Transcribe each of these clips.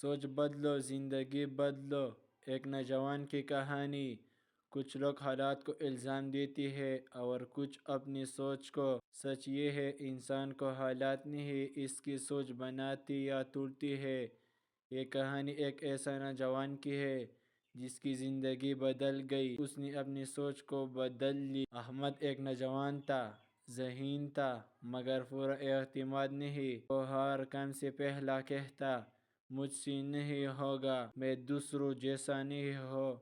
سوچ بدلو زندگی بدلو۔ ایک نوجوان کی کہانی۔ کچھ لوگ حالات کو الزام دیتے ہیں اور کچھ اپنی سوچ کو۔ سچ یہ ہے انسان کو حالات نہیں اس کی سوچ بناتی یا توڑتی ہے۔ یہ کہانی ایک ایسا نوجوان کی ہے جس کی زندگی بدل گئی۔ اس نے اپنی سوچ کو بدل لی۔ احمد ایک نوجوان تھا، ذہین تھا مگر پورا اعتماد نہیں۔ وہ ہر کام سے پہلا کہتا مجھ سے نہیں ہوگا، میں دوسروں جیسا نہیں ہوں،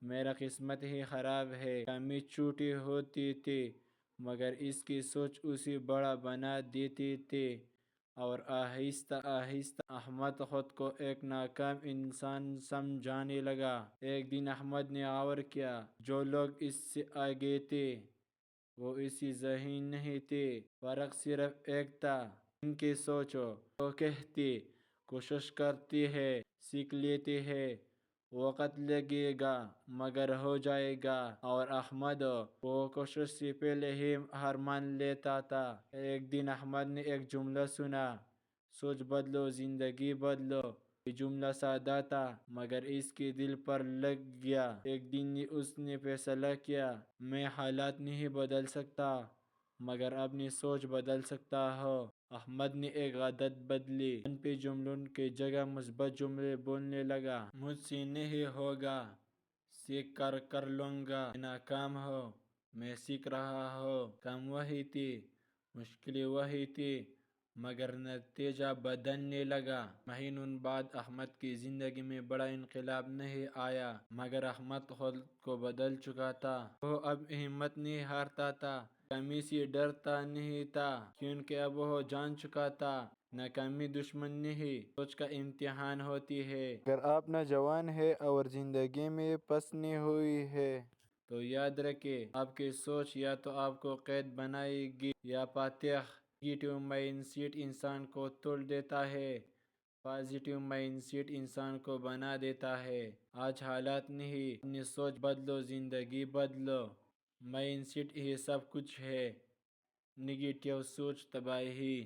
میرا قسمت ہی خراب ہے۔ کمی چھوٹی ہوتی تھی مگر اس کی سوچ اسے بڑا بنا دیتی تھی اور آہستہ آہستہ احمد خود کو ایک ناکام انسان سمجھنے لگا۔ ایک دن احمد نے غور کیا جو لوگ اس سے آگے تھے وہ اسی ذہین نہیں تھے، فرق صرف ایک تھا ان کی سوچ۔ وہ کہتے کوشش کرتے ہیں، سیکھ لیتے ہیں، وقت لگے گا مگر ہو جائے گا، اور احمد وہ کوشش سے پہلے ہی ہار مان لیتا تھا۔ ایک دن احمد نے ایک جملہ سنا، سوچ بدلو زندگی بدلو۔ یہ جملہ سادہ تھا مگر اس کے دل پر لگ گیا۔ ایک دن اس نے فیصلہ کیا میں حالات نہیں بدل سکتا مگر اپنی سوچ بدل سکتا ہوں۔ احمد نے ایک عادت بدلی، منفی جملوں کی جگہ مثبت جملے بولنے لگا۔ مجھ سے نہیں ہوگا، سیکھ کر کر لوں گا، میں ناکام ہوں، میں سیکھ رہا ہوں۔ کام وہی تھی، مشکلیں وہی تھی مگر نتیجہ بدلنے لگا۔ مہینوں بعد احمد کی زندگی میں بڑا انقلاب نہیں آیا مگر احمد خود کو بدل چکا تھا۔ وہ اب ہمت نہیں ہارتا تھا، ناکامی سے ڈرتا نہیں تھا کیونکہ اب وہ جان چکا تھا ناکامی دشمن نہیں، سوچ کا امتحان ہوتی ہے۔ اگر آپ نوجوان ہیں اور زندگی میں پھنسے ہوئے ہیں تو یاد رکھیں آپ کی سوچ یا تو آپ کو قید بنائے گی یا فاتح۔ نیگیٹو مائنڈ سیٹ انسان کو توڑ دیتا ہے، پازیٹو مائنڈ سیٹ انسان کو بنا دیتا ہے۔ آج حالات نہیں، اپنی سوچ بدلو زندگی بدلو۔ مائنڈ سیٹ ہی سب کچھ ہے، نیگیٹو سوچ تباہی۔